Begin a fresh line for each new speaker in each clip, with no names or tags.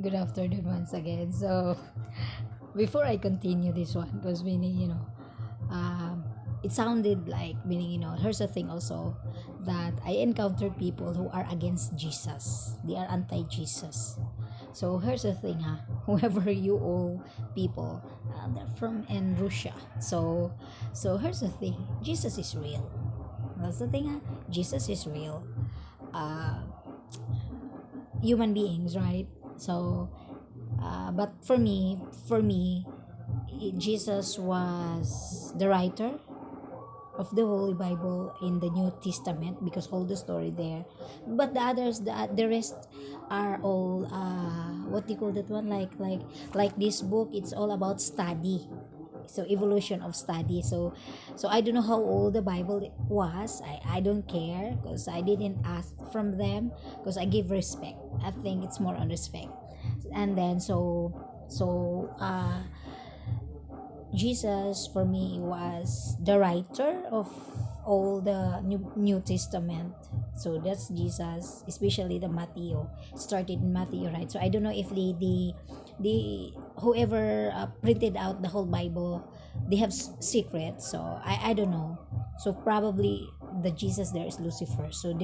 Good afternoon once again. So, before I continue this one, because meaning, um, it sounded like meaning, here's the thing also that I encountered people who are against Jesus. They are anti-Jesus. So here's the thing, whoever you all people, they're from in Russia. So here's the thing, Jesus is real. That's the thing, Jesus is real. Uh, Human beings, right? So but for me, Jesus was the writer of the Holy Bible in the New Testament because all the story there. But the others, the rest are all what do you call that one? Like this book, it's all about study. So evolution of study. So I don't know how old the Bible was. I don't care because I didn't ask from them because I give respect. I think it's more on respect. And then Jesus for me was the writer of all the New Testament. So that's Jesus, especially the Matthew. Started in Matthew, right? So I don't know if the whoever printed out the whole Bible, they have secrets. So I don't know. So probably the Jesus there is Lucifer. So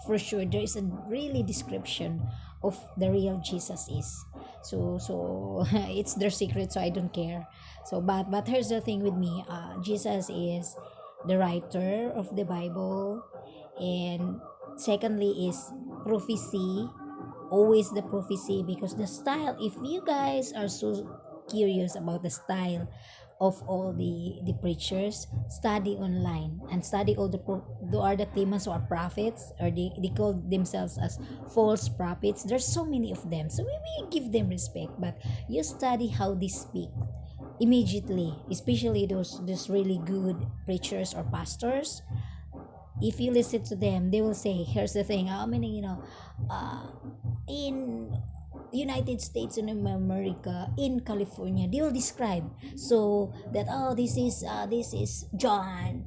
for sure there is a really description of the real Jesus is. So it's their secret, so I don't care. So but here's the thing with me, Jesus is the writer of the Bible, and secondly is prophecy, always the prophecy, because the style, if you guys are so curious about the style of all the preachers, study online and study all the are the famous or prophets, or they call themselves as false prophets. There's so many of them, so we give them respect, but you study how they speak immediately, especially those really good preachers or pastors. If you listen to them, they will say, here's the thing, how many, uh, in United States in America, in California, they will describe so that, oh, this is John,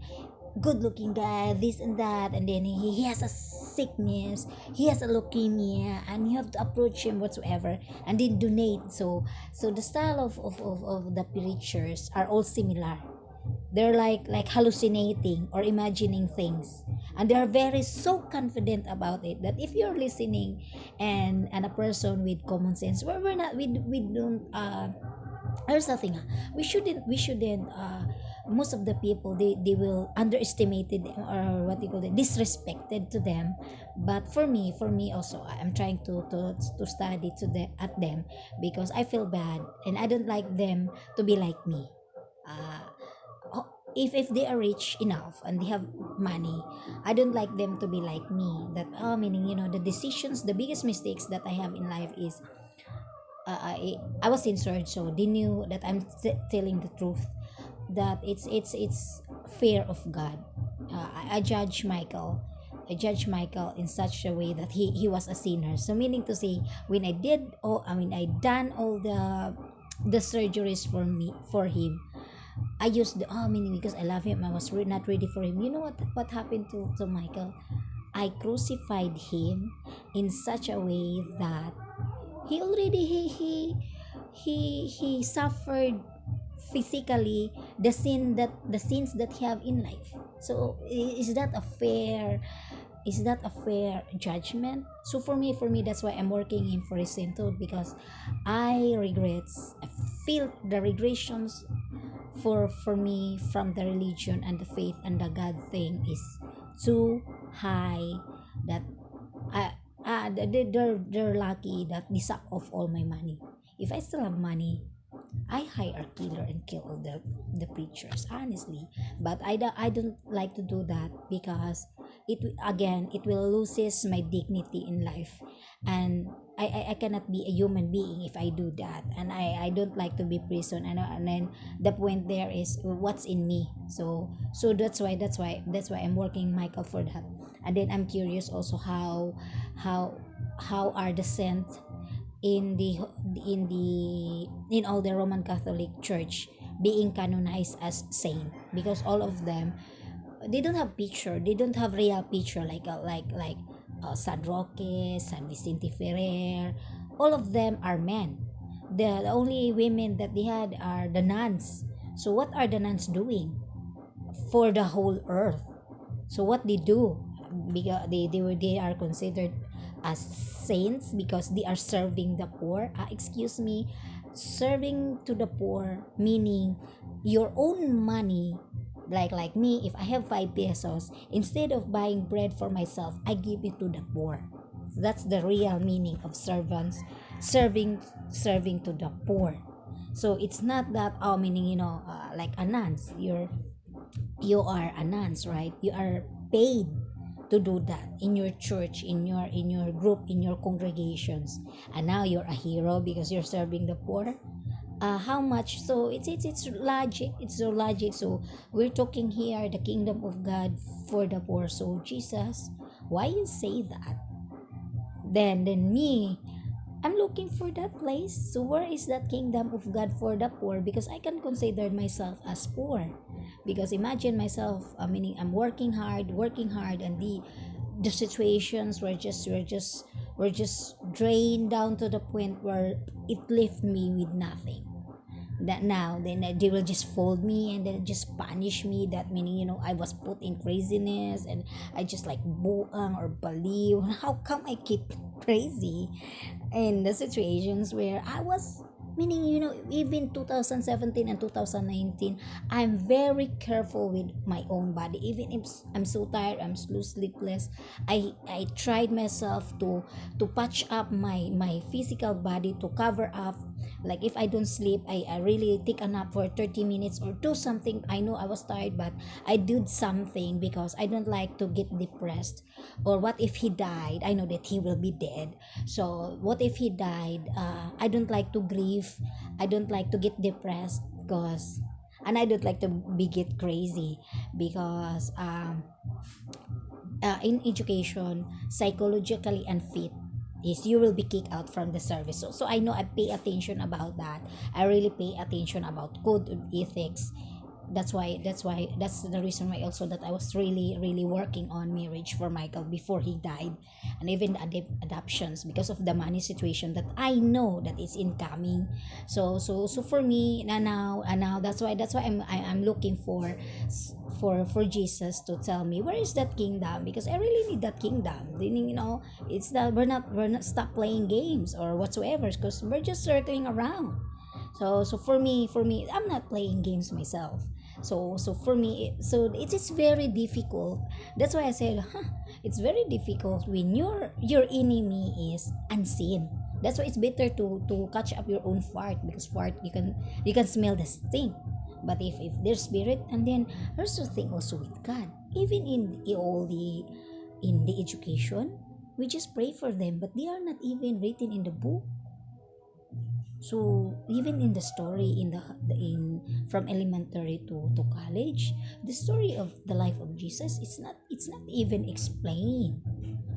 good looking guy, this and that, and then he has a sickness, he has a leukemia, and you have to approach him whatsoever and then donate. So the style of the preachers are all similar. They're like hallucinating or imagining things, and they're very so confident about it that if you're listening and a person with common sense, we're not we don't there's nothing, we shouldn't most of the people, they will underestimated, or what you call it, disrespected to them. But for me also, I'm trying to study to the at them, because I feel bad and I don't like them to be like me. uh, if they are rich enough and they have money, I don't like them to be like me, that, oh, meaning, the decisions, the biggest mistakes that I have in life is, I was censored, so they knew that I'm telling the truth, that it's fear of God. I judge Michael. I judge Michael in such a way that he was a sinner. So meaning to say, when I done all the surgeries for him, I used the, oh, meaning, because I love him, I was not ready for him. You know what happened to Michael? I crucified him in such a way that he already he suffered physically the sins that he have in life. So is that a fair judgment? So for me that's why I'm working in Foresinto, because I regrets, I feel the regressions for me from the religion and the faith and the God thing is too high, that they're lucky that they suck off all my money. If I still have money, I hire a killer and kill all the preachers, honestly. But I don't like to do that, because it will loses my dignity in life, and I cannot be a human being if I do that, and I don't like to be prison, and then the point there is what's in me. So that's why I'm working, Michael, for that. And then I'm curious also how how are the saint in all the Roman Catholic Church being canonized as saint, because all of them, they don't have picture, they don't have real picture, like San Roque, San Vicente Ferrer, all of them are men. The only women that they had are the nuns. So what are the nuns doing for the whole earth? So what they do, because they are considered as saints because they are serving the poor. Excuse me, serving to the poor meaning your own money. Like me, if I have 5 pesos, instead of buying bread for myself, I give it to the poor. That's the real meaning of servants, serving serving to the poor. So it's not that, oh, meaning, like a nuns, you are a nuns, right? You are paid to do that in your church, in your group, in your congregations, and now you're a hero because you're serving the poor. How much? So it's logic, it's so logic. So we're talking here the kingdom of God for the poor. So Jesus, why you say that? Then me, I'm looking for that place. So where is that kingdom of God for the poor? Because I can consider myself as poor. Because imagine myself, I mean, I'm working hard, and the situations were just drained down to the point where it left me with nothing. That now then they will just fold me and then just punish me. That meaning, I was put in craziness, and I just like buang or baliw. How come I keep crazy in the situations where I was, meaning, even 2017 and 2019, I'm very careful with my own body. Even if I'm so tired, I'm so sleepless, I tried myself to patch up my physical body, to cover up. Like if I don't sleep, I really take a nap for 30 minutes or do something. I know I was tired, but I did something because I don't like to get depressed. Or what if he died? I know that he will be dead. So what if he died? I don't like to grieve. I don't like to get depressed because, and I don't like to be get crazy because in education, psychologically unfit is you will be kicked out from the service. So I know I pay attention about that. I really pay attention about code of ethics. That's the reason why also that I was really really working on marriage for Michael before he died, and even adoptions because of the money situation that I know that is incoming. So for me now that's why I'm looking for Jesus to tell me where is that kingdom, because I really need that kingdom. Meaning, it's that we're not stop playing games or whatsoever, because we're just circling around. So for me I'm not playing games myself. So for me, so it is very difficult. That's why I said, it's very difficult when your enemy is unseen. That's why it's better to catch up your own fart, because fart you can smell the stink. But if there's spirit, and then there's the thing also with God. Even in the education, we just pray for them, but they are not even written in the book. So even in the story in from elementary to college, the story of the life of Jesus, it's not even explained,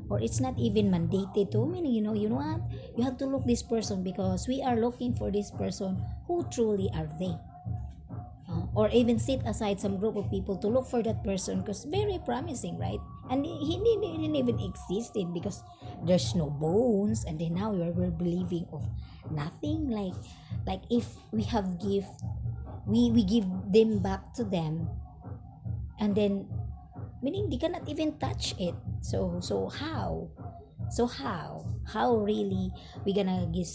or it's not even mandated to, meaning, you know what, you have to look this person because we are looking for this person. Who truly are they? Or even set aside some group of people to look for that person because very promising, right? And he didn't even existed because there's no bones, and then now we're believing of nothing. Like if we have gift, we give them back to them, and then meaning they cannot even touch it. So how really we gonna give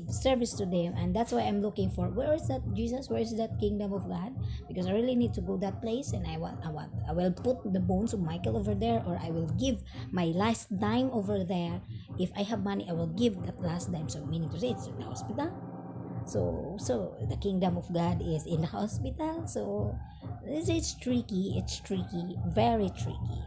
service to them? And that's why I'm looking for, where is that Jesus, where is that kingdom of God? Because I really need to go that place, and I will put the bones of Michael over there, or I will give my last dime over there. If I have money, I will give that last dime. So meaning to say, it's in the hospital. So the kingdom of God is in the hospital. So it's tricky, very tricky.